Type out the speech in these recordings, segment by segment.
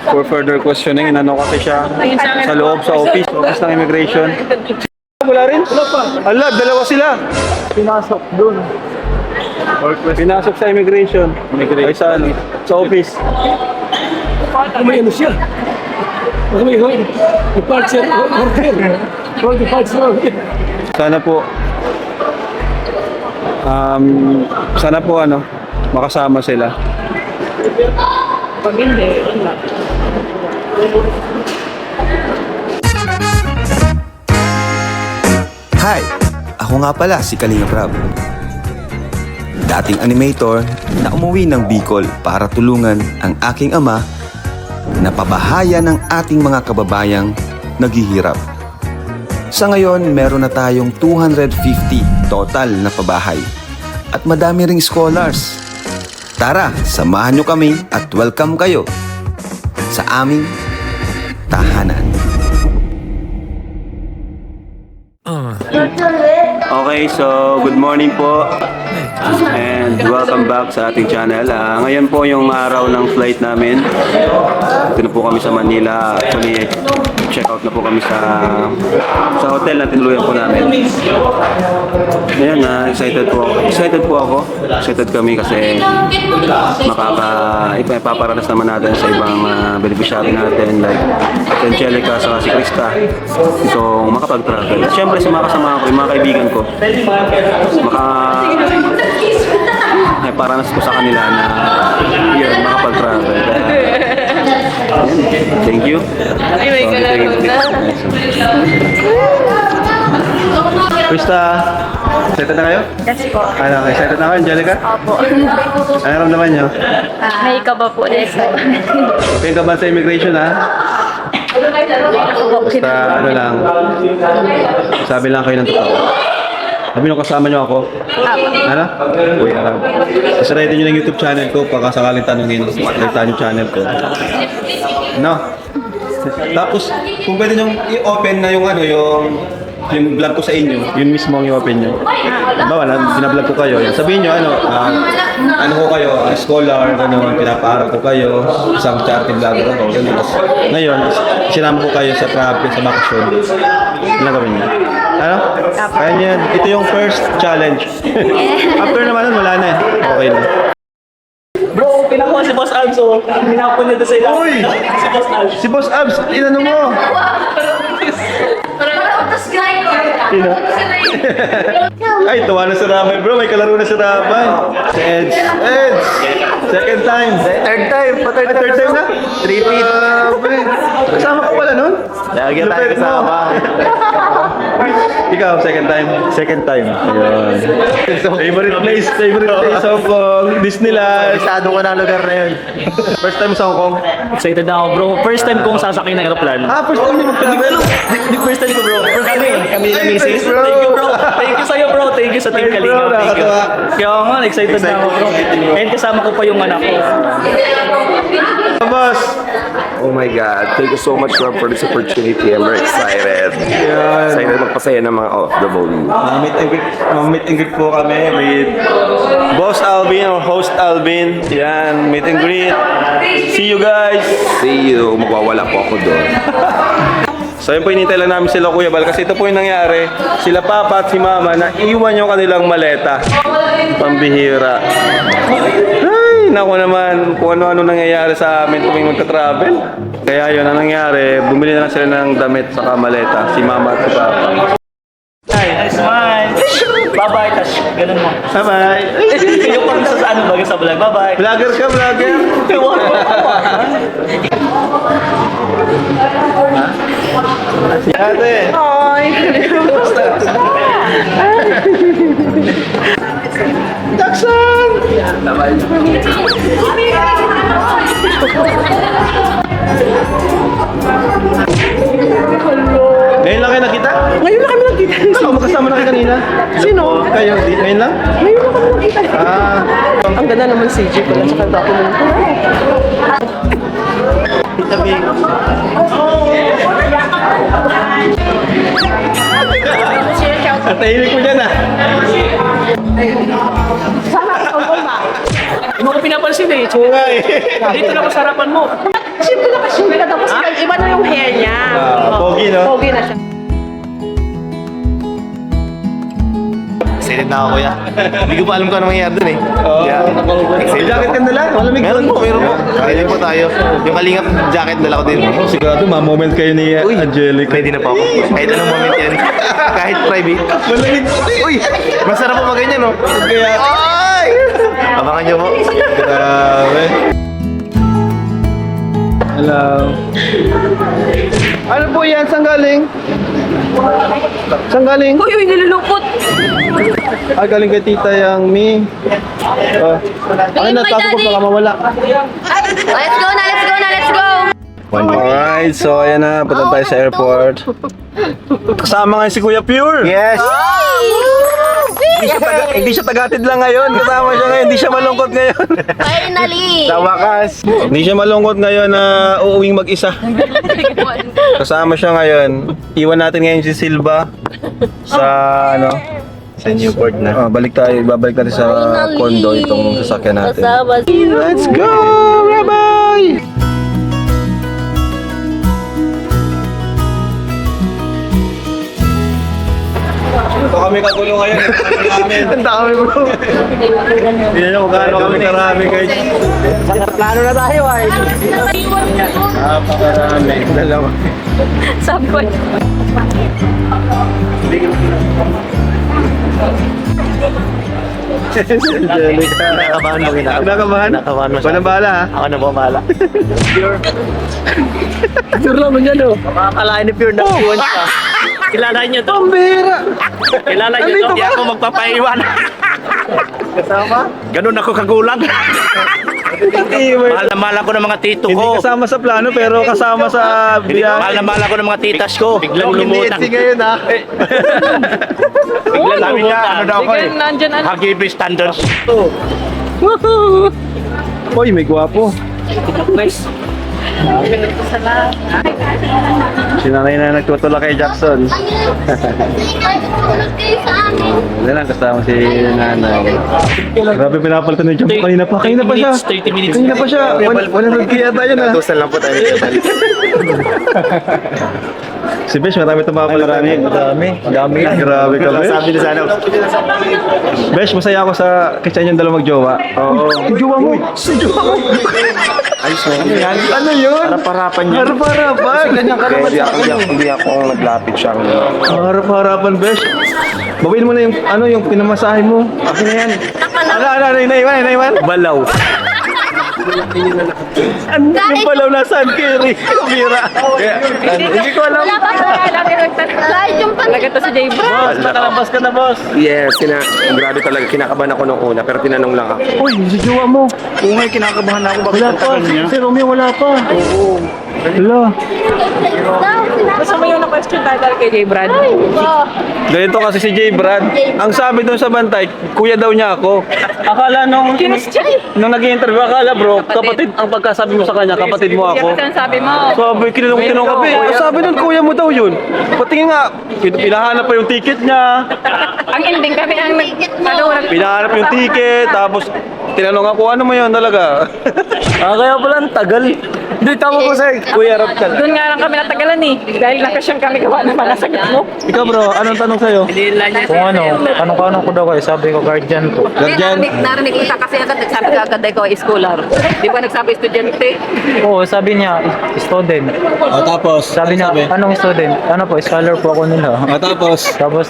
for further questioning. Inano kasi siya sa loob, sa office ng immigration. Wala rin? Wala pa. Ala, dalawa sila. Pinasok dun. Pinasok sa immigration. Ay, sa ano? Sa office. May ano siya. May departure order. For departure order. Sana po ano, makasama sila. Pag hindi, wala. Hi! Ako nga pala si Kalinga Prab. Dating animator na umuwi ng Bicol para tulungan ang aking ama na pabahayan ng ating mga kababayang naghihirap. Sa ngayon, meron na tayong 250 total na pabahay at madami ring scholars. Tara, samahan nyo kami at welcome kayo sa aming tahanan. Okay, so good morning po and welcome back sa ating channel. Ngayon po yung araw ng flight namin. Ito na po kami sa Manila. Actually, check out na po kami sa hotel na tinuluyan po namin. Ayan, excited po ako. Excited kami kasi ipaparanas naman natin sa ibang beneficiary natin like Angelica sa si Krista. So, makapag-travel. At syempre, sa mga kasama ko, yung mga kaibigan ko, paranas ko sa kanila na yun, makapag-travel. Thank you. Ay, may kalaro na. Krista, excited na kayo? Yes po. Ano, excited na kayo, Angelica? Opo. Ano ramdaman nyo? May kaba po na excited. Okay ka ba sa immigration, ha? Basta ano lang, sabi lang kayo ng totoo. Sabi nyo kasama nyo ako. Ano? Uy, Arab. Kasi ready nyo ng YouTube channel ko, pagkasakaling tanongin, realitaan yung channel ko. No? Tapos, kung pwede nyo i-open na yung ano, yung vlog ko sa inyo, yun mismo ang i-open nyo. Bawa na, binablog ko kayo. Sabihin nyo, ano ko kayo, scholar, pinapaarap ko kayo, isang charity vlogger ako. Ngayon, sinama ko kayo sa travel, sa bakasyon. Ano gawin nyo? Ano? Kaya nyo yan. Ito yung first challenge. After naman nun, wala na eh. Okay na. Bro, pinakuha si Boss Abs, oh. Pinapun niya doon sa ilang. Uy! Si Boss Abs. Si Boss Abs, inano mo? Ay, tuwa na sa Ramay, bro. May kalaro na sa Ramay. Si Eds. Eds! Second time. Third time. Third time na? 3 feet. Kasama ko pala nun? Lagi tayo kasama. Ikaw, second time? Second time. Ayun. Favorite place Hong Kong, Disneyland. Masyado ko na lugar na yun. First time sa Hong Kong? Excited na ako, bro. First time kong sasakay ng aeroplano. First time mo mag-travel? Di first time ko, bro. Kami na misis. Bro. Thank you, bro. Thank you sa'yo, bro. Thank you sa Team Hey, bro, Kalinga. Thank you. nakakatawa. Kaya nga, excited na ako, bro. And kasama ko pa yung anak ko. Boss! Oh my God. Thank you so much, Rob, for this opportunity. I'm very excited. Yan. Excited magpasaya ng mga OFW. Meet and greet po kami with Boss Alvin or Host Alvin. Yan, meet and greet. See you guys! See you. Magwawala po ako doon. So yun po, hinintay lang namin sila Kuya Bal kasi ito po yung nangyari. Sila Papa at si Mama na iwan yung kanilang maleta. Pambihira. Ay, naku naman kung ano-ano nangyayari sa amin tuwing magka-travel. Kaya yun, ang nangyari, bumili na lang sila ng damit sa maleta, si Mama at si Papa. Hi, smile. Bye-bye, tas ganun mo. Bye-bye! Yung pang sa ano bago sa vlog. Bye-bye. Vlogger ka, vlogger! Ate! Ay, Jackson! Ngayon lang kayo nakita? ngayon na kami nakita. Ako, magkasama na kayo kanina. Sino? Kayo, ngayon lang? Ngayon na kami nakita. Ang ganda naman si CJ pala sa kanta ko nung Ang tahimik mo dyan ah. sana ikaw ba? Hindi mo ko pinapansin eh. Oo nga eh. Dito na ako sa harapan mo. Siyempre na iba na yung hair niya. Pogi, no? Pogi na siya. Excited na ako, kuya. Hindi ko pa alam kung ano mangyayari dun eh. May jacket ka nila? Malamig Meron po. Kaya po tayo. Yung kalingap jacket dala ko din. Sigurado, ma-moment kayo ni Angelica. Ready na po ako. Kahit anong moment yan. Kahit private. Malamig pati. Uy! Masarap po maganyan, no? Kaya, Ay! Abangan nyo po. grabe. Hello. Ano po yan? Saan galing? Saan galing? Uy, nilulungkot. Ah, galing kay Tita Yang Mi. Ay, natapos ko baka mawala. Let's go na, let's go na, let's go! Alright, so ayan na. Punta tayo sa airport. Kasama nga si Kuya Pure. Yes! Hindi siya tagatid lang ngayon. Kasama siya ngayon. Hindi siya malungkot ngayon. Finally! Sa wakas. Hindi siya malungkot ngayon na uuwing mag-isa. Kasama siya ngayon. Iwan natin ngayon si Silva sa Sa Newport na. babalik natin sa condo itong sasakyan natin. Kasama Let's go! Bye-bye! Ito kami kagulo ngayon. Ang dami bro. Hindi nyo kung gaano kami karami guys. Plano na tayo ay. Napakarami. Dalawa. Sabi ko, Angelica. Kinakabahan mo, Kinakabahan? Kinakabahan mo siya. Walang bahala ha? Ako na po mahala. Sure naman yan oh. Makakalain ni Pure na iwan ka. Kilala niyo to. Pambira! Kilala niyo to. Hindi ako magpapaiwan. Kasama? Ganun ako kagulang. Mahal na mahal ako ng mga tito Hindi ko. kasama sa plano pero kasama sa Mahal biyahe. na mahal ako ng mga titas ko. Biglang lumutang. ngayon ha? Biglang sabi niya, ano daw ako eh. Nandyan ano. Hagibi standards. Uy, may gwapo. Si nanay na nagtutula kay Jackson. Wala lang kasama si nanay. Grabe pinapalitan ni Jackson. Kanina pa siya. 30 minutes. Kanina pa siya. 100k yata yun ha. Tusan lang po tayo. Si Besh, marami tumapalitan. Dami. Grabe ka, Besh. Sabi na sana. Besh, masaya ako sa kasi yung dalawa magjowa. Oo. Yung jowa mo. Si jowa mo. Ano yun? Harap-harapan niya. Harap-harapan. Hindi ako naglapit siya. Harap-harapan, Besh. Bawiin mo na yung pinamasahe mo. Akin na yan. Ano, naiwan. Balaw. Ano yung balaw na San Kerry? Kamira. Hindi ko alam. wala pa kahit yung Nagata si Jay Boss, nakalabas ka na, boss. Yes, grabe talaga. Kinakabahan ako nung una, pero tinanong lang ako. Uy, si jowa mo. Kung may kinakabahan ako, bakit Wala ang pa. tagal niya? Si Romeo wala pa. Oo. Wala. Basta mo yung na-question title kay Jay Brad. Ganito kasi si Jay Brad. Ang sabi doon sa bantay, kuya daw niya ako. Akala nung naging interview, akala bro, kapatid, ang pagkasabi mo sa kanya, kapatid mo ako. Yan ang sabi mo. Sabi, kinulong kape. Ang sabi doon, kuya mo daw yun. Patingin nga, pinahanap pa yung ticket niya. Ang ending kami ang Pinahanap yung ticket, tapos tinanong ako, ano mo yun talaga? Kaya pala ang tagal. Hindi, tama ko sa'yo. Kuya, rap ka. Doon nga lang kami natagalan eh. Dahil nakasyang kami gawa ng mga sagot mo. Ikaw bro, anong tanong sa'yo? Kung ano ko daw kayo, sabi ko guardian ko. Guardian? Narinig ko siya kasi agad nagsabi ka agad ko ay scholar. Di ba nagsabi estudyante? Oo, sabi niya, student. O tapos? Sabi niya, anong student? Ano po, scholar po ako nila. O tapos? Tapos,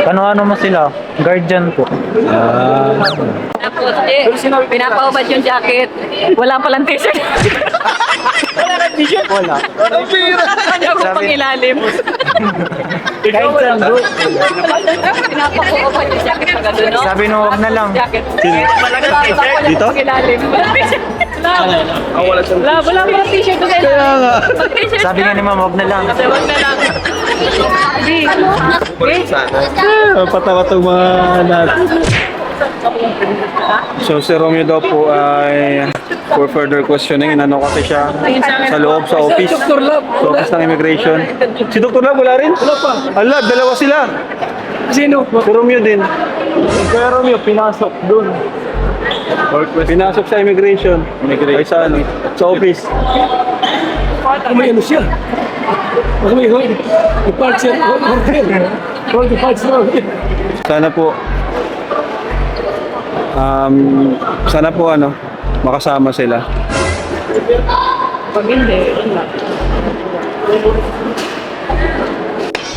ano mo sila? Guardian po. Tapos pinapaubad yung jacket. Wala palang t-shirt. Wala na t-shirt. Wala. Kanya ko pang ilalim. Kahit saan bro. Pinapaubad yung jacket pag ano, no? Sabi no, wag na lang. Jacket. Dito? Pang ilalim. Wala palang t-shirt doon. Kaya nga. Mag-t-shirt Sabi nga ni ma'am, wag na lang. Kasi wag na lang. Hindi. Patawa itong mga natin. So si Romeo daw po ay for further questioning, inano kasi siya sa loob sa office. Sa office ng immigration. Si Dr. Lab wala rin? Wala pa. Ala, dalawa sila. Sino? Si Romeo din. Kaya Romeo, pinasok doon. Pinasok sa immigration. Ay sa ano? Sa office. Baka may ano siya. Baka may parts yan. All the parts na. Sana po makasama sila. Pag hindi, wala.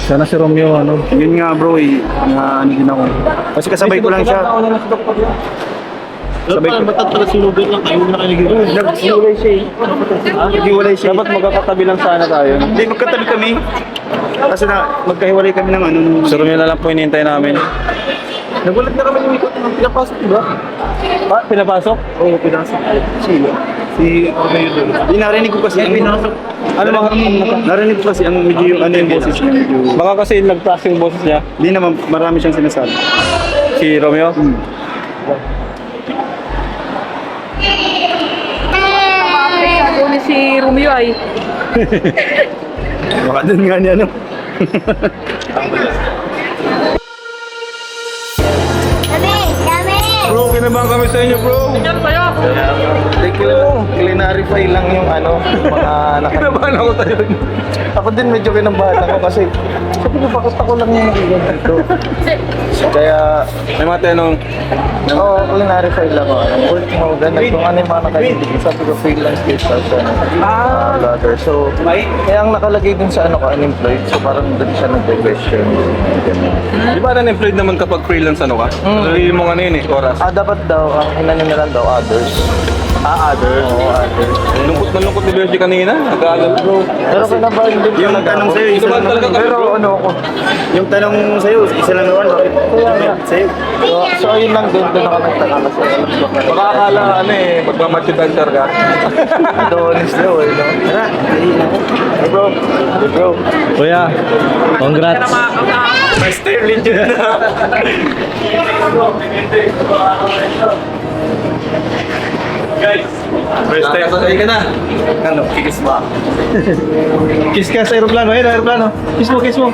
Sana si Romeo Yun nga bro na din ako. Kasi kasabay ko lang siya. Sabay ko. Matatasunugin lang kayo na kayo. Nag-iwalay siya eh. Nag-iwalay siya. Dapat magkakatabi lang sana tayo. Hindi, magkatabi kami. Kasi magkahiwalay kami ng Si Romeo na lang po hinihintay namin. Nagulat na kami yung ikot ng pinapasok, diba? Pinapasok? Oo, pinasok. Sino? Si Romeo doon. Hindi, narinig ko kasi. Pinasok. Narinig ko kasi ang medyo yung yung boses niya. Medyo... Baka kasi nag-plus yung boses niya. Hindi naman, marami siyang sinasabi. Si Romeo? Ako ni si Romeo ay. Baka doon nga niya, Bro, kinabahan kami sa inyo, bro. Clarify lang yung mga Kinabahan ako tayo. Ako din medyo kinabahan ako kasi sabi ko bakit ako lang yung nakikinig dito. Kaya, May mga tanong. clarify lang ako. Work mo, ganun kung ano yung mga nakakinig. Sabi ko freelance case sa vlogger. So, kaya ang nakalagay din sa unemployed. So, parang doon siya nag-question. Di ba unemployed naman kapag freelance ka? Sarili mo yun oras. Dapat daw, ang inanin na lang daw, others. Others? Oo, others. Lungkot na lungkot ni Bergie kanina. Nag-aalala, bro. Pero kinabahan din yung tanong sa'yo, isa lang talaga naman. kami, Pero bro. ako, yung tanong sa'yo, isa lang naman. Bakit sa'yo? So, ayun lang doon ako nagtaka kasi. Baka akala, magmamacho dancer ka. Honest daw, no? Tara, hey bro. Hey bro. Kuya, congrats. Master legend na. Guys, first time. Sasay ka na. Kiss ba? Kiss ka sa aeroplano. Ayun, aeroplano. Kiss mo, kiss mo.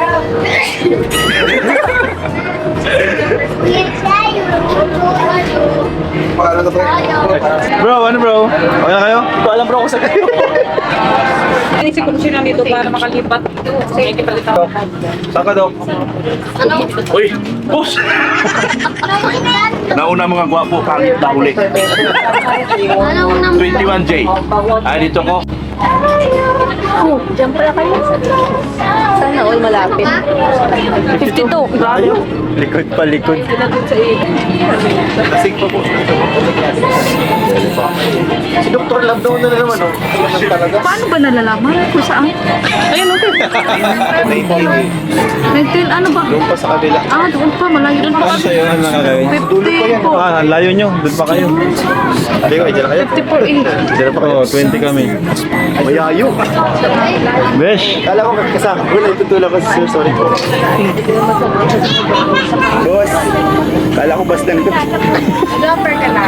Bro, ano bro? Okay na kayo? Hindi ko alam bro kung saan kayo. Inisip ko siya dito para makalipat. Sige, kipalitan ko. Saan ka, Dok? Uy, boss! Nauna mga gwapo, pangit na huli. 21J. Dito ko. Diyan pala kayo. Sana all malapit. 52. Likod pa, likod. Lasing pa po. Si Dr. Love daw na naman, oh. Paano ba nalalaman kung saan? Ayun, okay. 19, ano ba? Doon pa sa kabila. Doon pa, malayo doon pa. Ano sa'yo? Ano nakakawin? 50 po. Layo nyo. Doon pa kayo. Hindi ko, dyan na kayo. 54 eh. Dyan pa kayo. 20 kami. Mayayo. Besh! Kala ko kasama ko na itutulak ko si Sir. Sorry po. Boss, kala ko basta nito. Number ka na.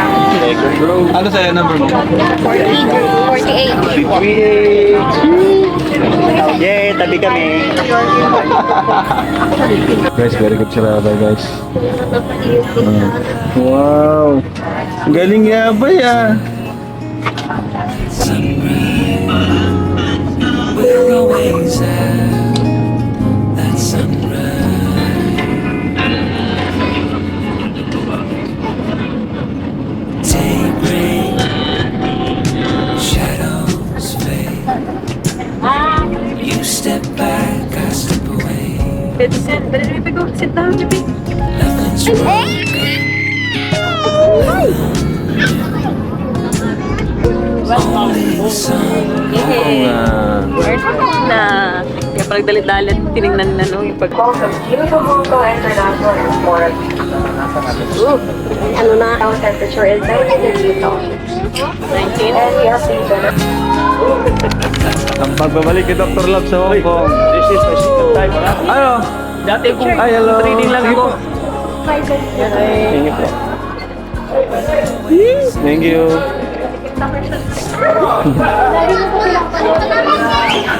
Ano sa'yo number mo? 48. Yay, tabi kami. Guys, very good si Rabay, guys. Wow! Galing nga ba ya? Baby, go sit down, baby. Na kaya parang dalit-dalit tinignan na yung pag... Ano na? Ang temperature is 19 dito. 19. And we have season. Ang pagbabalik kay Dr. Love sa Hong Kong. This is my second time. Ano? Dati kung Ay, hello. training lang ako. Thank you po. Thank you.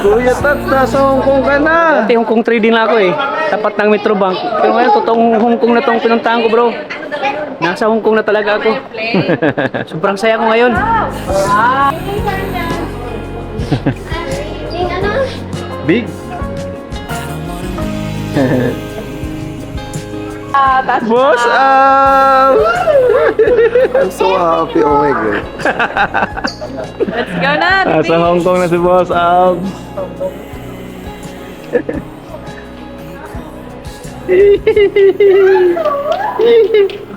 Kuya Tat, nasa Hong Kong ka na. Dati Hong Kong trading lang ako eh. Tapat ng Metrobank. Pero ngayon, totoong Hong Kong na tong pinuntahan ko bro. Nasa Hong Kong na talaga ako. Sobrang saya ko ngayon. Big? Boss Al! I'm so happy. Oh my God. Let's go na! Nasa Hong Kong na si Boss Al.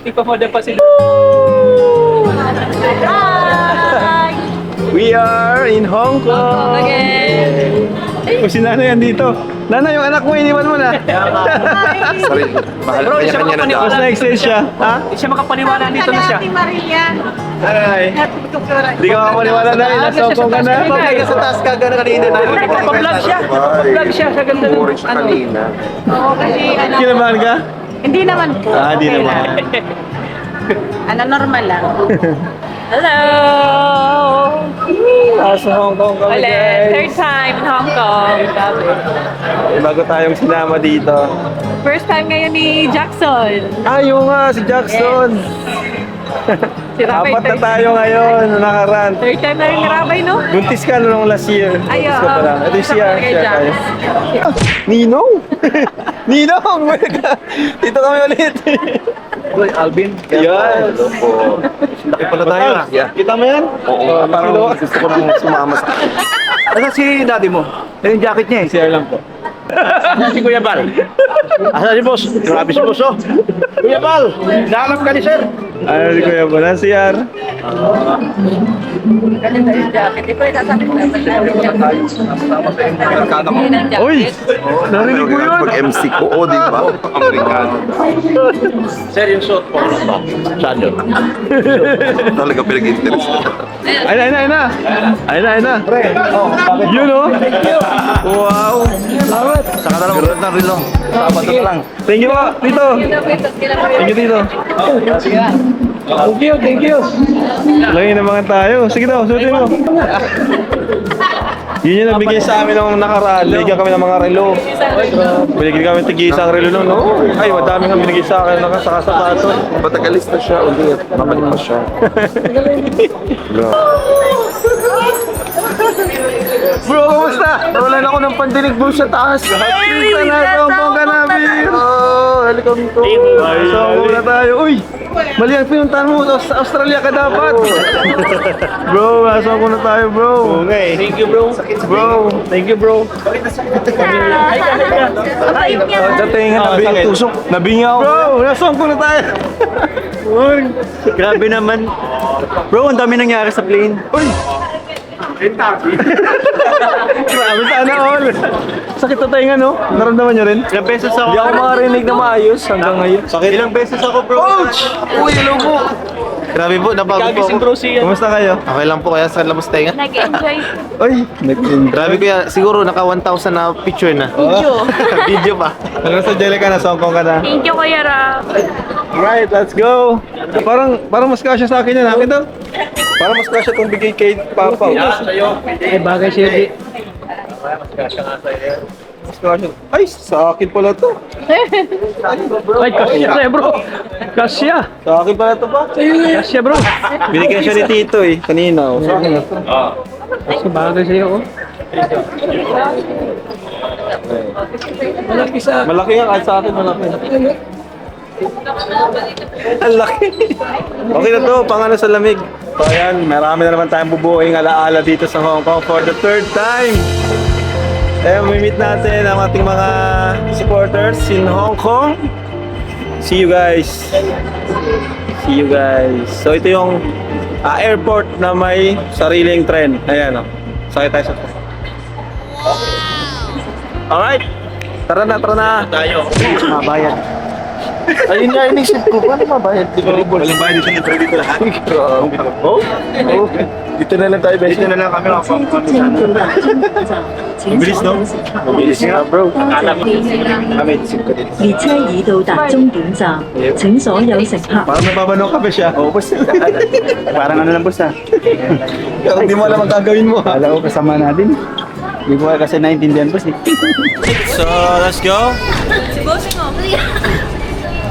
Hindi pa mo pa si We are in Hong Kong. O si Nanay andito. Nanay, yung anak mo, iniwan mo na. Sorry. Mahal Bro, kanya siya kanya na Tapos daw. na-exchange siya. Ha? Hindi siya makapaniwala dito na siya. Nanay. Hindi ka makapaniwala na. Nasa Hong Kong ka na. Pagkaya ka sa taas ka, gano'n kanina. Nagpa-vlog siya. Nagpa-vlog siya sa ganda ng Boring siya kanina. Kinabahan ka? Hindi naman po. Hindi Okay naman. lang. Normal lang. Hello! Nasa Hong Kong kami, Ulit, guys. third time in Hong Kong. Bago tayong sinama dito. First time ngayon ni Jackson. Yung nga, si Jackson. Si Rabay, Apat na third- tayo ngayon, nakaraan. Third time na rin ni Rabay, no? Buntis ka nung last year. Ay, Buntis ka pa lang. Ito yung Sa siya. kay Siya Jack. tayo. Ninong! Ninong! Dito kami ulit. Alvin. Yes. Laki pala tayo. Yeah. Kita mo yan? Oo. Parang gusto ko nang sumama sa akin. Ano si daddy mo? Yung jacket niya eh. Share lang po. Si Kuya Bal. Asa si boss? Grabe si boss oh. Kuya Bal, nahanap ka ni sir. Ano si Kuya Bo? Nang CR? Ganun yung jacket. Di ko isasabi ko na Uy! Narinig mo yun? Pag MC ko, di ba? Amerikano. Sir, yung suit po. Saan yun? Talaga pinag-interest ko. Ayun na. Yun oh. Wow. Saka na lang, ulit na rin lang. Sabat na lang. Thank you po, Tito. Thank you, Tito. Thank you. Lagi naman tayo. Sige daw, suotin mo. Yun yung nabigay sa amin nung nakaraan. Binigyan kami ng mga relo. Binigyan kami tigi isang relo nun. No? Ay, madami kang binigay sa akin. Nakasakasapato. Patagalis na siya ulit. Babalik pa siya. Bro, kumusta? Nawalan ako ng pandinig bro sa taas. Pista na, Hong Kong ka na, Bir. Welcome to. Ay, Hong Kong na tayo. Uy, mali ang pinuntahan mo. Sa Australia ka dapat. Bro, nasa Hong Kong na tayo, bro. Thank you bro. Bro, thank you, bro. Sa tinga nabing tusok. Nabinga ako. Bro, nasa Hong Kong na tayo. Uy, grabe naman. Bro, ang dami nangyari sa plane. Uy! Grabe, sana all. Sakit na tayo nga, no? Naramdaman nyo rin? Ilang beses ako. Hindi ako makarinig na maayos hanggang ngayon. Sakit. Ilang beses ako, bro. Coach! Uy, hello po. Grabe po, napagod po Kagising ako. bro siya. Kumusta kayo? Okay lang po kaya sa labas tayo nga. Nag-enjoy. Uy, Grabe kuya, siguro naka 1,000 na picture na. Video. Video pa. Ano sa Jelly ka na? Sa Hong Kong ka na? Thank you, Kuya Rab. Alright, let's go. Parang mas kasya sa akin yan. Akin to. Parang mas kasya itong bigay kay Papa. Ay, bagay siya. Di. Mas kasya. Ay, sa akin pala to. Ay, kasya sa'yo bro. Kasya. Sa akin pala to pa. Kasya bro. Binigyan siya ni Tito eh, kanina. Oh. Sa akin na to. Kasi bagay sa'yo oh. Malaki sa... Malaki nga, kahit sa akin malaki. Ang laki. Okay na to, pangano sa lamig. So ayan, marami na naman tayong bubuing alaala dito sa Hong Kong for the third time. Ayan, meet natin ang ating mga supporters in Hong Kong. See you guys. See you guys. So ito yung airport na may sariling tren. Ayan o. Sakay tayo sa tren. Alright. Tara na, tara na. Tayo. Mabayad. Ayun nga, inisip ko, paano mabayad? Walang bayad dito, libre dito lahat. Oh? Dito na lang tayo, Dito na lang kami Mabilis, no? Mabilis nga, bro. Kami, isip ko dito. 列車已到達終點站，請所有乘客 Parang nababanong kape siya. Oo, boss. Parang ano lang, boss, ha? Hindi mo alam ang gagawin mo. Kala ko kasama natin. Hindi ko kasi naintindihan, boss, eh. So, let's go.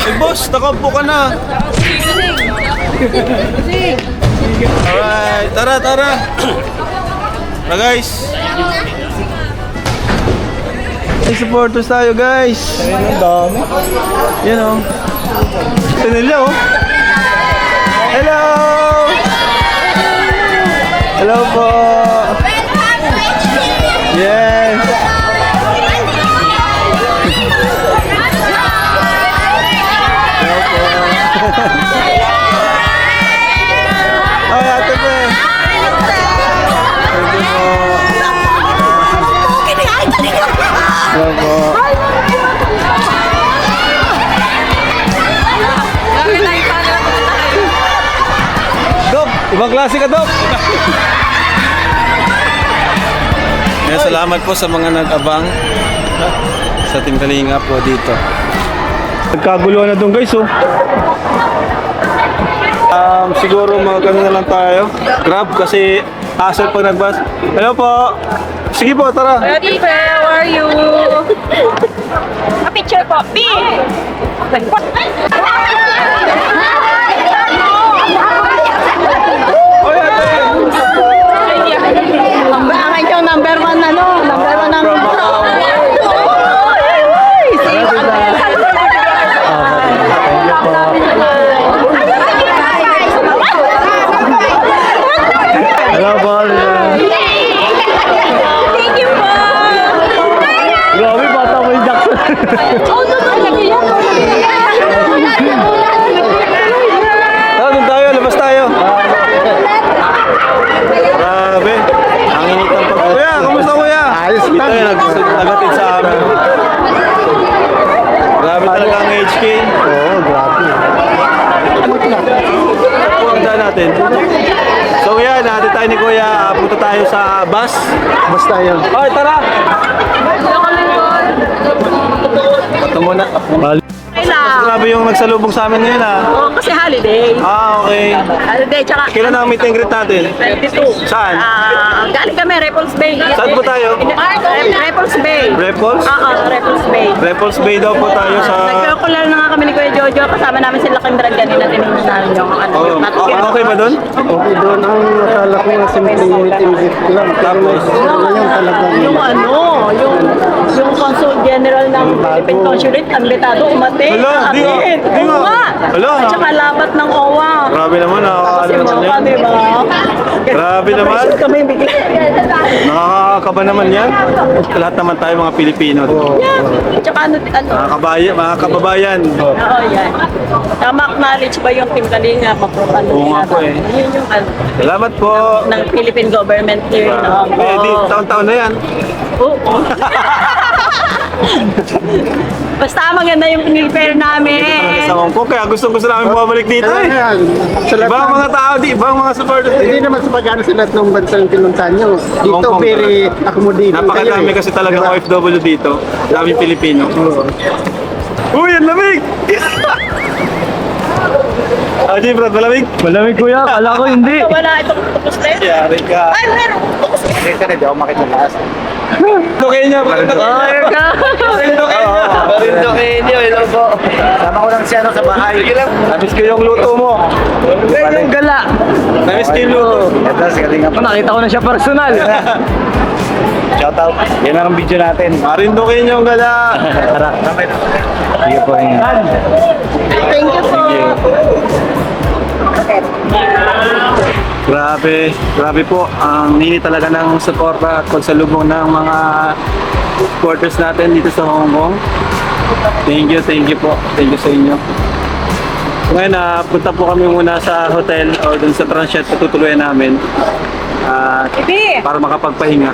Hey, boss, nakaupo ka na. Alright, tara. Tara, guys. May supporters tayo, guys. Ayun, ang dami. Yan o. Ito nila o. Hello! Hello po! Yes! Hello po! Ay, ate po! Hello po! Dok! Ibang klase ka, Dok! Kaya salamat po sa mga nag-abang sa Team Kalinga po dito. Nagkaguluhan na doon, guys, oh. Siguro mag-ano na lang tayo. Grab kasi hassle pag nag-bus. Hello po! Sige po, tara! Ready, how are you? A picture po. B! Oy, ate! Ang inyong number 1 ano? Number 1 namin. Hello po! Thank you po! Grabe, bata mo yung Jackson. Tara, doon tayo, labas tayo. Grabe, ang init ng pag... Kuya, kumusta kuya? Ayos lang. Tayo nagatid sa amin. Grabe talaga ang HK. Oo, grabe. Ito po ang daan natin. So yan, natin tayo ni Kuya. Punta tayo sa bus. Bus tayo. Okay, tara! Ito muna. Grabe yung nagsalubong sa amin ngayon ah. Oo, kasi holiday. Okay. Holiday, tsaka Kailan ang meet and greet natin? 22. Saan? Galing kami, Repulse Bay. Saan po tayo? Repulse Bay. Repulse? Oo, Repulse Bay. Repulse Bay daw po tayo sa... Nagkakulala na nga kami ni Kuya Jojo. Kasama namin sila Kindran kanina. Tinignan namin yung ano. Oh, okay ba doon? Okay, doon ang nakala ko nga simple meet lang. Tapos? Ngayon talagang Yung ano, yung Consul General ng Philippine Consulate, ang betado, umate. Hala, di nga. Di nga. Hala. At saka labat ng OWA. Grabe naman, Kasi nakakano naman mga yan. kami ba? Grabe naman. Napaisip kami bigla. Nakakakaba naman yan. Lahat naman tayo mga Pilipino. At saka ano, Mga kababayan. oo yan. Tama acknowledge ba yung Team Kalinga? Ano Oo nga po eh. Yun yung ano, Salamat po. ng Philippine government here. No? Eh, di, taon-taon na yan. Oo. Basta maganda yung pinilipare namin. Sa Hong Kong, kaya gusto namin bumalik dito eh. Ibang mga tao, ibang mga supporters. Hindi naman sa pag-ano sa lahat ng bansang pinuntahan nyo. Hong Dito, Kong very accommodating Napakadami kayo eh. kasi talagang OFW dito. Daming Pilipino. Uy, ang lamig! Ah, Jim, Brad, malamig? Malamig kuya, kala ko hindi. Wala itong tapos na yun. Yari ka. Ay, meron. Kasi hindi ako makita taas. Kenya, Marindo Kenya. Marindo Kenya, hello po. Sama ko lang siya sa bahay. Sige lang. Namiss ko yung luto mo. Yung gala. Namiss ko yung luto. Ito, sigaling nga. Nakita ko na siya personal. Shout out. Yan ang video natin. Marindo Kenya yung gala. Tara. Sige po. Thank you po. Grabe po. Ang hini talaga ng suporta at pagsalubong ng mga supporters natin dito sa Hong Kong. Thank you po. Thank you sa inyo. Ngayon, punta po kami muna sa hotel o dun sa transient na tutuluyan namin para makapagpahinga.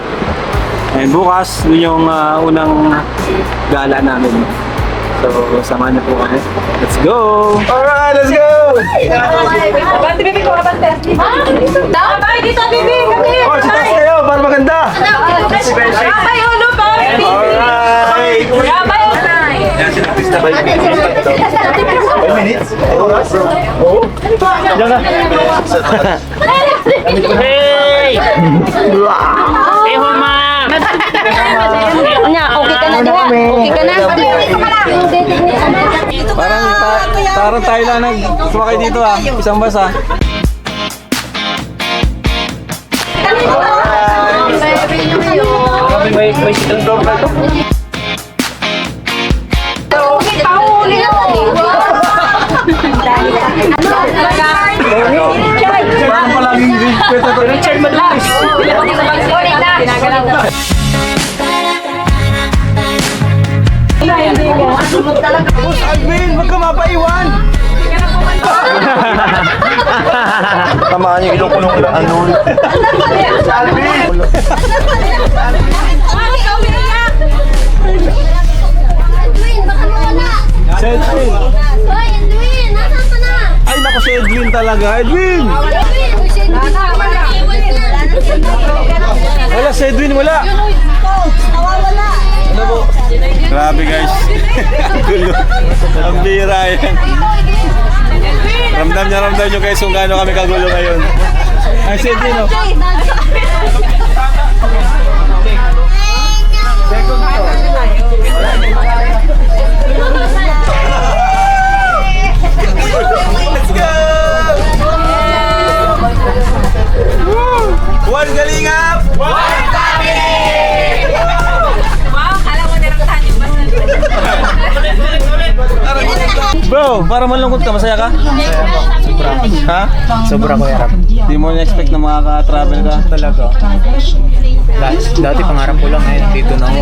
And bukas, yun yung unang gala namin. So, samahan niyo po kami. Let's go! Alright, let's go! Abante, bibi ko, abante. Abay, dito, bibi. Kami. Oh, si Tess kayo, para maganda! Abay, ulo pa. Alright! Abay, ulo. Yan, sinapis na ba yung minutes? Diyan na. Hey! Hey, Homa! Nya, okay ka na diwa? Okay ka na? Parang tayo lang nag-sumakay dito isang bus May silang door na ito. Richard Madulis. Alvin, wag ka mapaiwan! Tamaan yung ilong ko nung ano. Edwin! Ay, naku si Edwin talaga. Edwin! Wala si Edwin, wala! Grabe guys. Gulo. Ang bira yan. Ramdam nyo guys kung gaano kami kagulo ngayon. Ay, si Edwin oh. Let's go! One Kalingap! One family! Bro, para malungkot ka, masaya ka? Sobra. Ha? Sobra ko yarap. Di mo na-expect na makaka-travel ka? Talaga. Dati pangarap ko lang eh, dito na ako.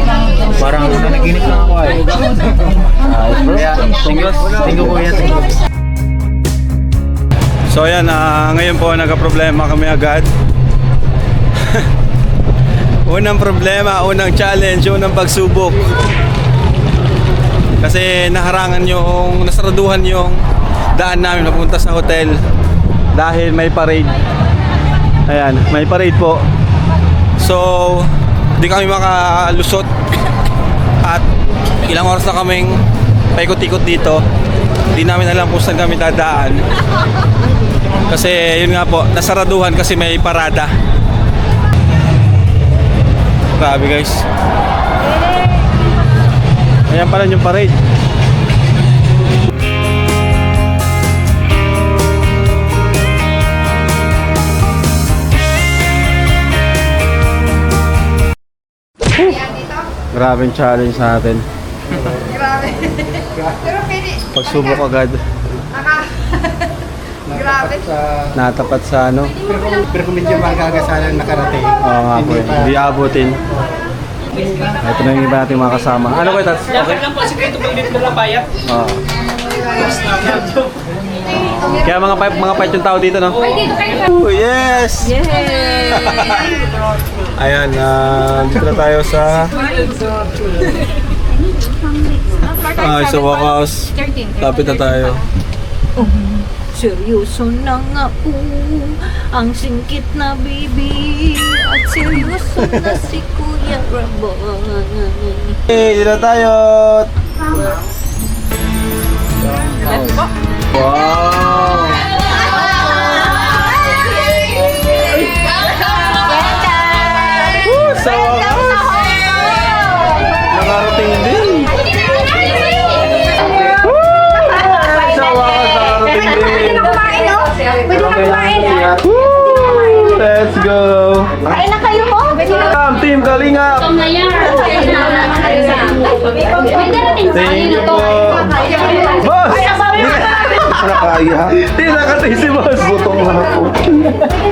Parang nanaginip lang ako eh. Ayos bro. Congrats. Tingko ko yan. So ayan, ngayon po nagka-problema kami agad. Unang problema, unang challenge, unang pagsubok. Kasi nasaraduhan yung daan namin papunta sa hotel dahil may parade. Ayan, may parade po. So, di kami makalusot at ilang oras na kaming paikot-ikot dito. Di namin alam kung saan kami dadaan. Kasi yun nga po, nasaraduhan kasi may parada. Grabe guys. Ayan pala yung parade. Grabing challenge natin. Grabe. Pero pwede. Pagsubok agad. Grabe. Natapat sa ano. Pero kung medyo magagasalan nakarating. Oo nga po. Hindi abutin. Ito na yung iba natin mga kasama. Ano kayo, Tats? Dapat lang po si Kuya Tubulit na lapayat. Oo. Kaya mga fight yung tao dito, no? Oh, yes! Ayan, dito na tayo sa sa wakas. Lapit na tayo. Seryoso na nga po ang singkit na bibi at seryoso na si Kuya Rabon. Hey, dito na tayo! Wow! Sa wakas! Nakarating din! Sa wakas, nakarating din! Let's go! Kain na kayo po? Team Kalingap! Thank you po! Boss! Nakaya. Hindi nakatay si boss! Butong lang ako.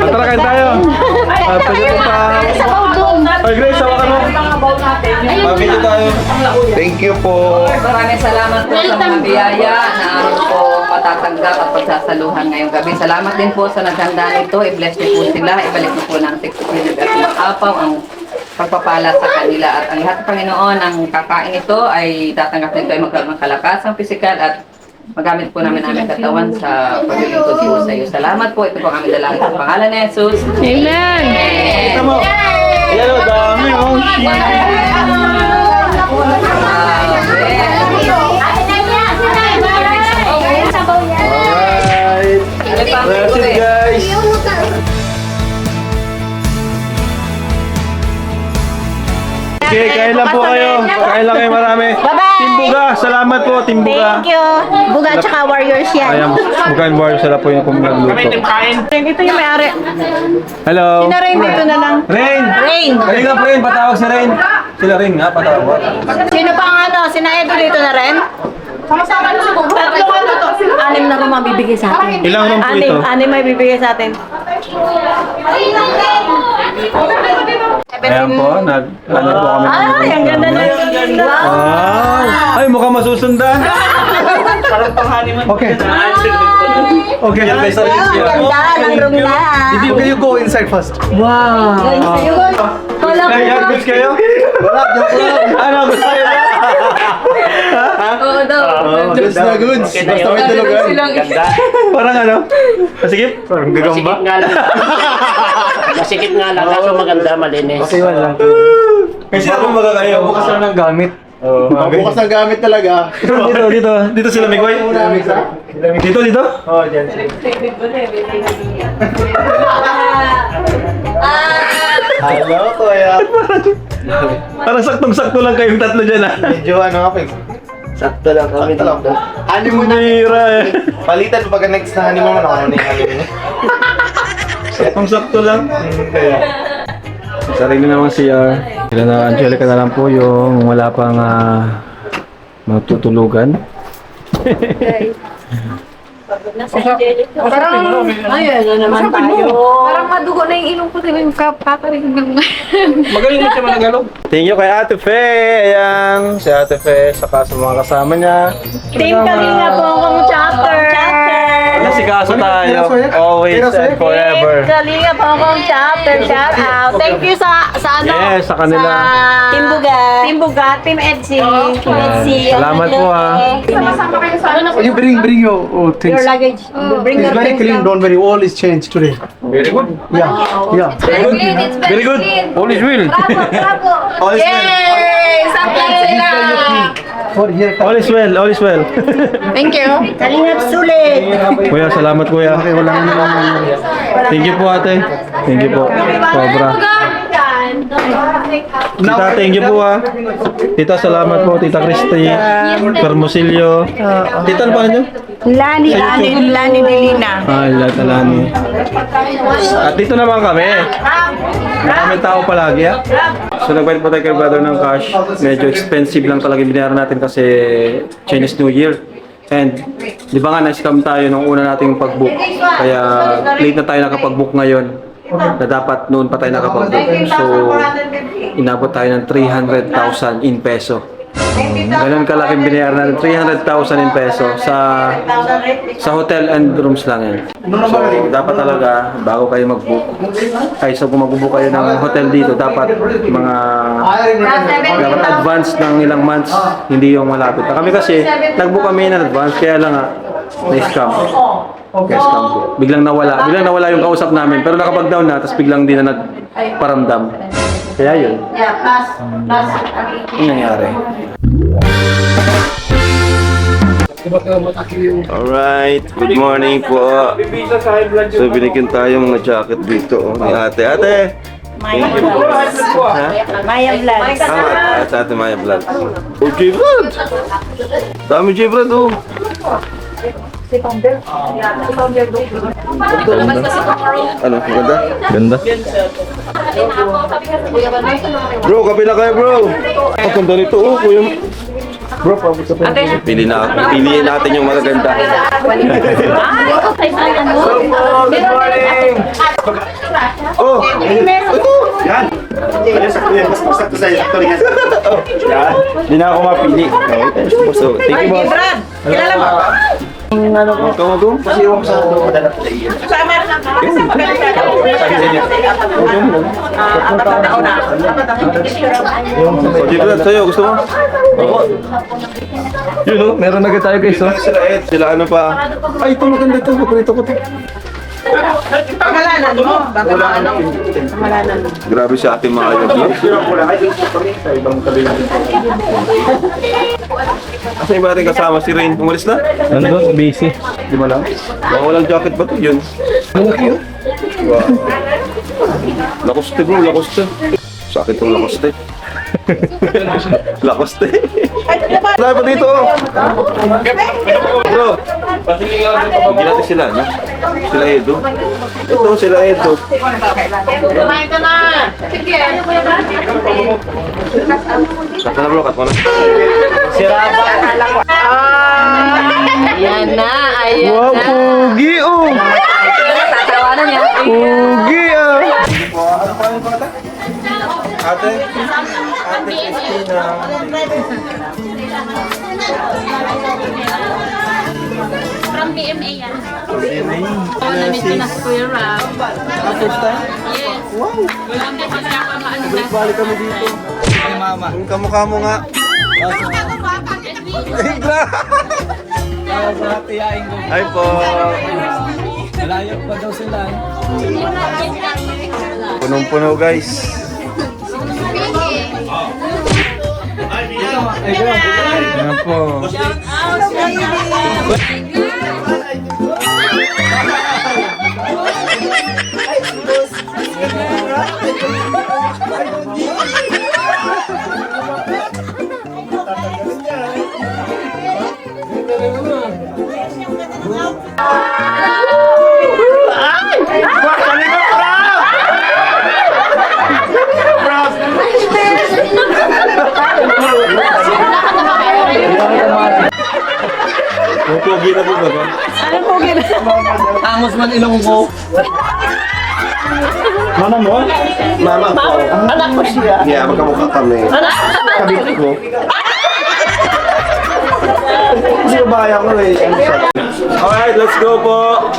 Tara, kain tayo! Pwede po pa... Ay, Grace, hawakan mo! Pabili tayo! Thank you po. Maraming salamat po sa mga biyaya na aming po matatanggap at pagsasaluhan ngayong gabi. Salamat din po sa naghanda nito. I-bless niyo po sila. Ibalik niyo po ng siksukinig at maapaw ang pagpapala sa kanila. At ang lahat ng Panginoon, ang kakain ito ay tatanggap nito ay magkaroon ng kalakasang pisikal at magamit po namin aming katawan sa paglilingkod po sa iyo. Salamat po. Ito po ang aming dalangin sa pangalan ni Jesus. Amen. Kita mo! Ayan o, dami o! Alright! That's it guys! Okay, kain lang po kayo. Kain lang kayo marami. Bye-bye! Timbuga, salamat po, Timbuga. Thank you. Buga tsaka Warriors yan. Ayan, Buga and Warriors, sila po yung nagluto. Ito yung may-ari. Hello! Na Rain, dito na lang. Rain! Rain! Halika po Rain, patawag si Rain. Sila Rain nga, patawag. Sino pa ang ano? Sina Edo dito na rin? Sama-sama na tatlong ano to. 6 na room ang bibigay sa atin. Ilang room po ito? 6 may bibigay sa atin. Ayan po, ano po kami. Ay, ang ganda na yung ganda. Wow! Ay, mukhang masusundan. Parang pang-honeymoon. Okay. Okay, yan kayo sa Ganda ng room na. Okay, you go inside first. Kaya, goods kayo? Wala, joke lang. Ano, gusto kayo? Oo daw. Goods na goods. Basta may tulugan. Ganda. Parang ano? Masigip? Parang gagamba? Masikip nga lang. Masikip nga lang. Kaso maganda, malinis. Okay, wala. Kasi ako mga kayo. Bukas lang ng gamit. Bukas ng gamit talaga. Dito sila, Mikoy. Dito? Oh, dyan. Hello, kuya. Parang saktong-sakto lang kayong tatlo dyan, ah. Medyo ano nga, Peg? Sakto lang kami dito. Honeymoon na hira, eh. Palitan pag next na honeymoon ako na yung honeymoon. Saktong-sakto lang. Kaya. Sarili naman siya. Sila na Angelica na lang po yung wala pang matutulugan. Parang, ayun na naman tayo. Parang madugo na yung ilong ko sila yung kakarinig ng... Magaling mo siya managalog. Thank you kay Ate Fe. Ayan, si Ate Fe, saka sa mga kasama niya. Team Kalinga po akong chapter. Nasikaso tayo. Always and forever. Kalinga po akong chapter. Shout out. Thank you sa ano? Yes, sa kanila. Team Bugat. Team Bugat. Team Edsi. Team Edsi. Salamat po, You bring your things. Your luggage. Bring It's your very things clean, down. don't worry, all is changed today. Very good. Yeah. Very good. All is well. All is well. Yay! Saktan sila! For here, All is well. All is well. Thank you. Kalingap sulit. Kuya, salamat kuya. Thank you po ate. Thank you po. Sobra. Tita, thank you po Tita, salamat po. Tita Christy. Permosilio. Tita, ano pa nyo? Lani Delina. Lani. At dito naman kami. Maraming tao palagi So nagbayad po tayo kay brother ng cash. Medyo expensive lang talaga yung binayaran natin kasi Chinese New Year. And di ba nga na-scam tayo nung una nating pag-book. Kaya late na tayo nakapag-book ngayon. Na dapat noon pa tayo nakapag-book. So inabot tayo ng 300,000 in peso. Ganun kalaking binayaran natin, 300,000 in peso sa hotel and rooms lang yan. So, dapat talaga, bago kayo mag-book, kung mag-book kayo ng hotel dito, dapat dapat advance ng ilang months, hindi yung malapit. Kami kasi, nag-book kami in advance, kaya lang na-scam. Kaya scam po. Biglang nawala yung kausap namin, pero nakapag-down na, tapos biglang di na nagparamdam. Kaya yun. Yung nangyari. Alright, good morning po. So binigyan tayo mga jacket dito ni ate. Ate! Thank you. Maya Vlogs. Sa ate Maya Vlog. Oh, J-Brad! Dami J-Brad oh. Ano? Maganda? Ganda. Bro, kape na kayo bro. Ang ganda nito oh, kuya. Bro, pabot ka pa. Piliin natin yung magaganda. Oh, ito. Yan. Hindi na ako mapili. So, thank you boss. Kilala mo? Ikaw mo kasi iwan ko sa madala. Dito na sa'yo, gusto mo? Yun o, meron na tayo guys. Sila ano pa? Ay, ito maganda ito. Paborito ko ito. Pangalanan mo. Pangalanan mo. Grabe sa ating mga ayun. Asa yung ba ating kasama? Si Rain, umalis na? Ano? Busy. Di ba lang? Baka walang jacket ba ito? Yun. Wow. Lacoste bro, Lacoste. Sa akin itong Lacoste. Lacoste. Tayo pa dito. Bro, hindi natin sila, no? Sila Edo. Ito, sila Edo. Kumain ka na. Sige. Cut mo na bro, cut mo na. Ayan na. Ayan Wow, na. pugi oh! Tatawanan niya. Pugi ah! Ano pa yung pangalan? Ate? Ate Christina. From BMA yan. BMA. Oo, na-meet ko na si Kuya Rob. First time? Yes. Wow! Wala mo kasi ako maano na. Balik kami dito. Ay, mama. Yung kamukha mo nga. Hi po. Malayo pa daw sila. Punong-puno guys. Yan po. Yung pogi na po ba? Amos man ilong ko. Mama mo? Mama ko. Anak ko siya. Yeah, magkamukha kami. Kabit ko. Kasi kabaya ko eh. Alright, let's go po!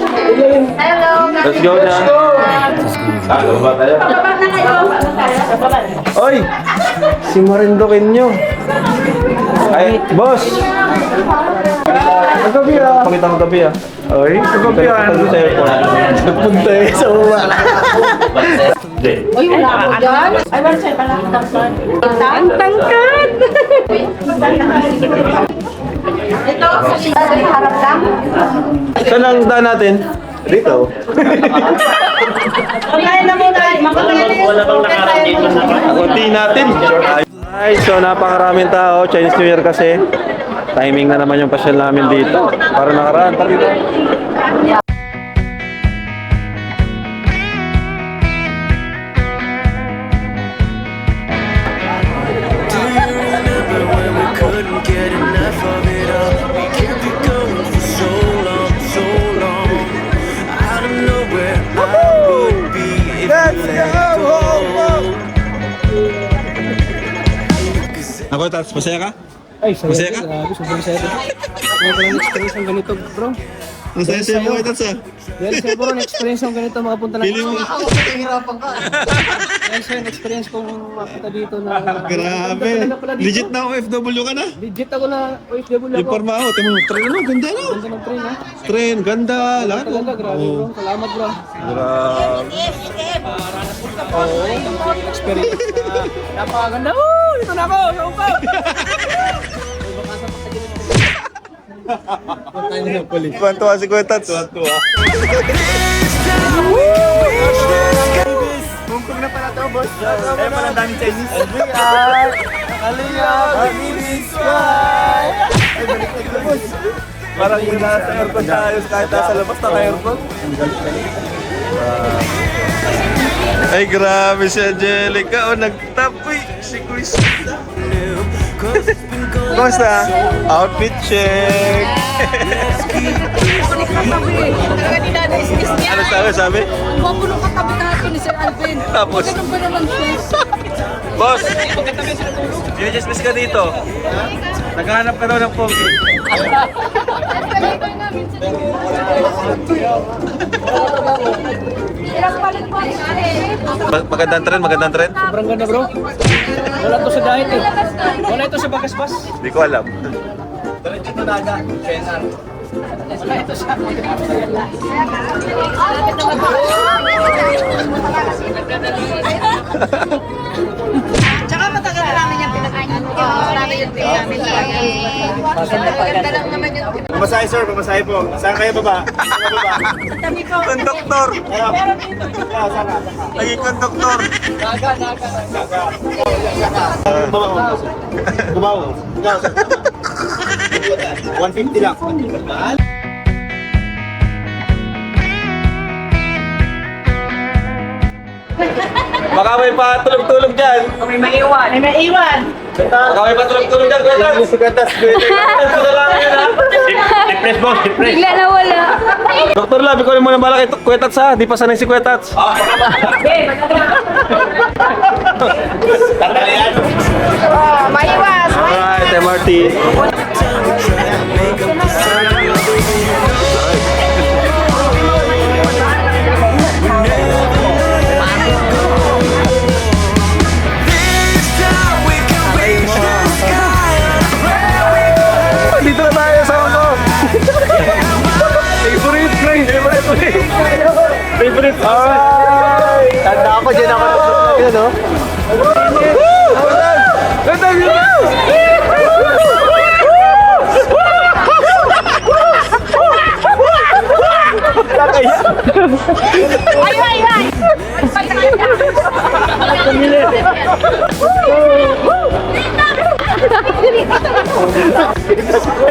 Hello. Let's go na! Baba tayo. Oy! Si Marindokin nyo! Ay, boss! Ang gabi ah! Pakita mo gabi ah! Oy, ang gabi ah! Sa airport. Nagpunta eh sa uwa. Uy, wala ako dyan. Ay, wala siya pala. Ang tangkad. Ito, sa harap lang. Saan ang daan natin? Dito. Pagkain na muna. Wala bang nakarating dito na? Kunti natin. Ay, so napakaraming tao. Chinese New Year kasi. Timing na naman yung pasyal namin dito. Para nakaraan. Tara dito. Ako, Tats, masaya ka? Ay, saya. Masaya ka? Grabe, sobrang saya. Ngayon ko lang experience ng ganito, bro. Masaya siya mo, Tats ah. Dahil sa'yo, bro, na-experience ng ganito, makapunta na. Feeling mo? Dahil sa'yo, na-experience kong makapunta dito na... Grabe. Legit na OFW ka na? Legit ako na OFW ako. Yung forma ako. Tama mo, tren ano? Ganda no? Ganda ng train, ha? Tren, ganda. Lahat. Talaga, grabe, bro. Salamat, bro. Grabe. Oo, experience. Napakaganda. Ito na ako! Yung ko! Tuwan-tuwa si Kuya Tats. Tuwan-tuwa. Bungkog na pala to, boss. Eh, parang daming Chinese. Aliyah! Aliyah! Mabilis ka! Ay, balik na boss. Parang yung nasa aircon na ayos kahit nasa labas na aircon. Ay, grabe si Angelica. O, nagtapoy si Chris. Kumusta? Outfit check! Ano sabi? Ang gwapo nung katabi natin ni Sir Alvin. Tapos? Ganun ba naman siya? Boss! Dinismiss ka dito. Naghahanap ka daw ng pogi. Magandang trend, magandang trend. Sobrang ganda, bro. Wala to sa diet, eh. Wala ito sa bagasbas. Hindi ko alam. Tsaka matagal na namin yung pinag-ayun. Namin yung Maganda lang naman yung Pamasahe sir, pamasahe po. Saan kayo baba? Saan kayo baba? tabi ko. Konduktor! Naging konduktor! Kumaw. 150 lang. Baka may patulog-tulog dyan. May maiwan. May maiwan. Baka may patulog-tulog dyan. Kuya Tats. Si Katas, Ito na lang yun ha. Depress, boss. Depress. Bigla na wala. Dr. Love, ikaw muna balak ito. Kwetats ha. Di pa sanay si Kwetats. Maiwas. Alright, MRT. Dito na tayo sa ako. Favorite place. Favorite. Alright. Tanda ako dyan ako na yun, no?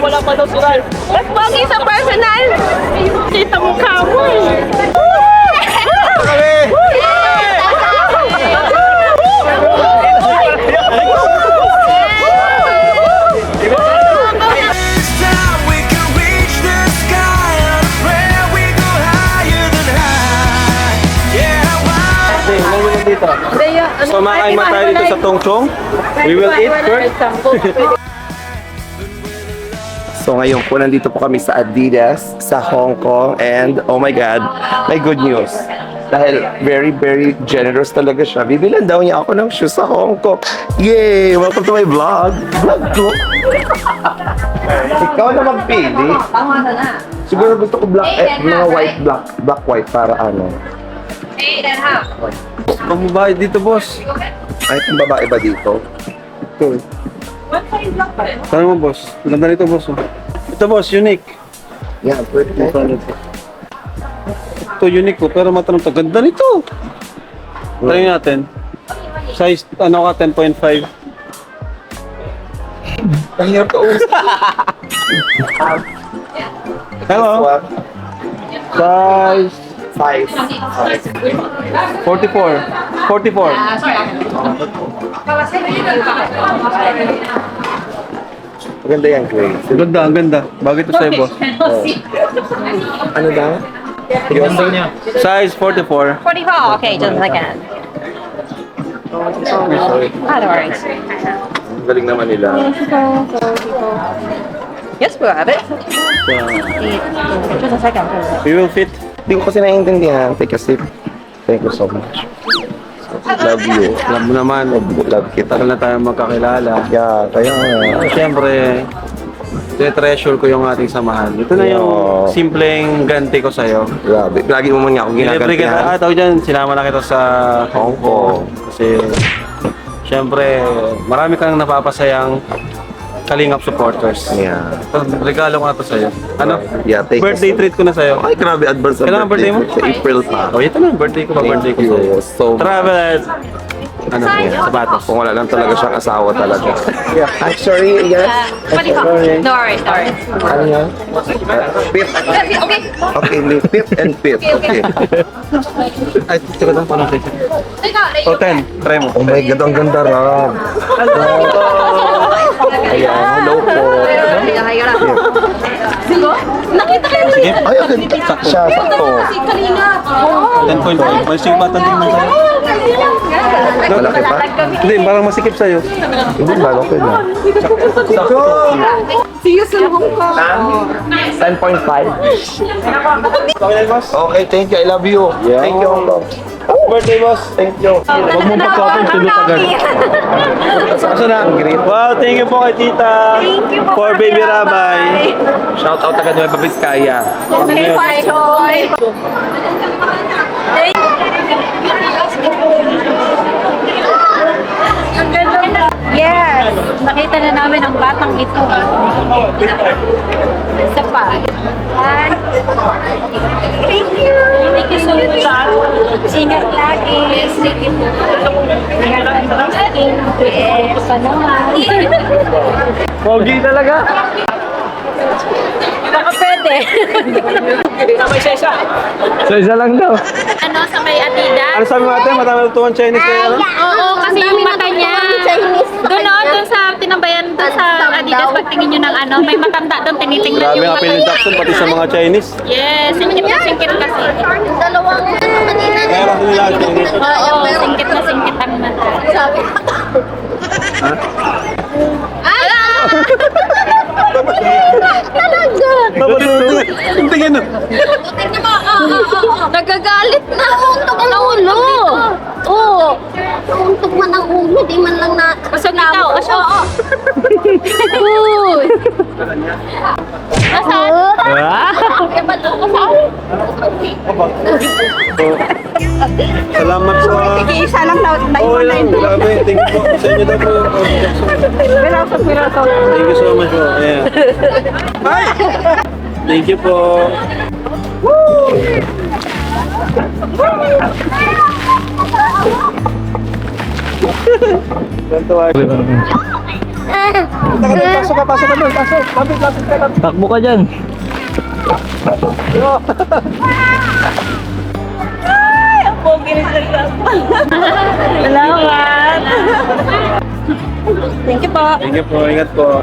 Wala pa daw si Ral. Pogi sa personal. Kita mo ka mo eh. Kumakain man tayo dito sa Tongchong. We will eat first. So ngayon po, nandito po kami sa Adidas, sa Hong Kong, and oh my God, may good news. Dahil very, very generous talaga siya. Bibilan daw niya ako ng shoes sa Hong Kong. Yay! Welcome to my vlog. Vlog ko. Ikaw na magpili. Tama na. Siguro gusto ko mga white, black, white para ano. 8.5. Pagbabayad dito, boss. Ay, kung babae ba dito? Ito. Tanong mo, boss. Ang ganda nito, boss. Oh. Ito, boss. Unique. Yeah, perfect. Ito, unique po. Pero matanong to. Ganda nito. Try natin. Size, ano ka, 10.5. Mahirap ka usap. Hello. Size 5. 44. 44. Maganda yan, Grace. Ang ganda, ang ganda. Bagay ito sa'yo, boss. Ano daw? Ganda niya. Size 44. 44. Okay, just a second. Ah, no worries. Ang galing naman nila. Yes, we have it. Just a second. We will fit. Hindi ko kasi naiintindihan. Take a sip. Thank you so much. Love you. Alam mo naman, Love kita. tagal na tayo magkakilala. Yeah, kaya nga. Siyempre, treasure ko yung ating samahan. Ito na yung Yeah. simpleng ganti ko sa'yo. Grabe. Lagi mo man nga akong Libre kita. ginagantihan. Tawag dyan, sinama na kita sa Hong Kong. Kasi, siyempre, marami kang napapasayang Kalingap supporters. Yeah. Ito, regalo ko na to sa'yo. Ano? Yeah, take Birthday a sip. treat ko na sa'yo. Ay, grabe. Advance sa Kailan ang birthday mo? Sa April pa. Oh, ito na, birthday ko pa. Thank Birthday ko you sa'yo. so much. Travel at, ano, sapatos. Kung wala lang talaga siyang asawa talaga. Yeah. I'm sorry, yes? No worries, no worries. Ano yan? Pip. Okay. Okay, pip and pip. Okay. Ay, ito na, paano sa'yo? O, 10. Try mo. Oh my God, ang ganda, Rob. Ayan, hello po. Nakita kayo Sige. Ay, ang ganda. Siya, sakto. si Kalina. 10.5. May sige ba tanding mo sa'yo? Malaki pa? Hindi, parang masikip sa'yo. Hindi, malaki na. See you soon, Hong Kong. 10.5. Okay, boss. Okay, thank you. I love you. Thank you, Hong Kong. Birthday, boss. Thank you. Huwag mong pagkapin, tulog agad. Asa na? Wow, thank you po kay tita. Thank you po For for baby Rabay. Rabay. Shout out agad Nueva Vizcaya. Okay, bye, Toy. Yes, nakita na namin ang batang ito. Isa pa. Thank you. Thank you so much. Ingat lagi. Ingat lagi. Yes, naman. Pogi talaga. Nakapet Pwede. So, isa lang daw. Ano sa may Adidas? Ano sabi mo ate? Matama natutuhan Chinese kayo, ano? Oo, kasi yung mata niya. Doon sa tinambayan, doon sa Adidas, pagtingin nyo ng ano, may matanda doon, tinitingnan Grabe yung nga mata Phil niya. Jackson, pati sa mga Chinese. Yes, singkit kasi. Dalawang kanina. Kaya kasi nila Chinese. Oo, singkit ang mata. Sabi. Ha? Talaga. Ang tingin na. Nagagalit na. Untok na ulo. Oo. Untok man ang ulo. Di man lang na... Usog ikaw, usog. Uy. Nasaan? Salamat po. Isa lang daw. Oo lang, grabe. Thank you po. Sa inyo daw po. Thank you so much po. Ayan. Hi! Thank you po. Takbo ka dyan. Salamat. Thank you po. Thank you po. Ingat po.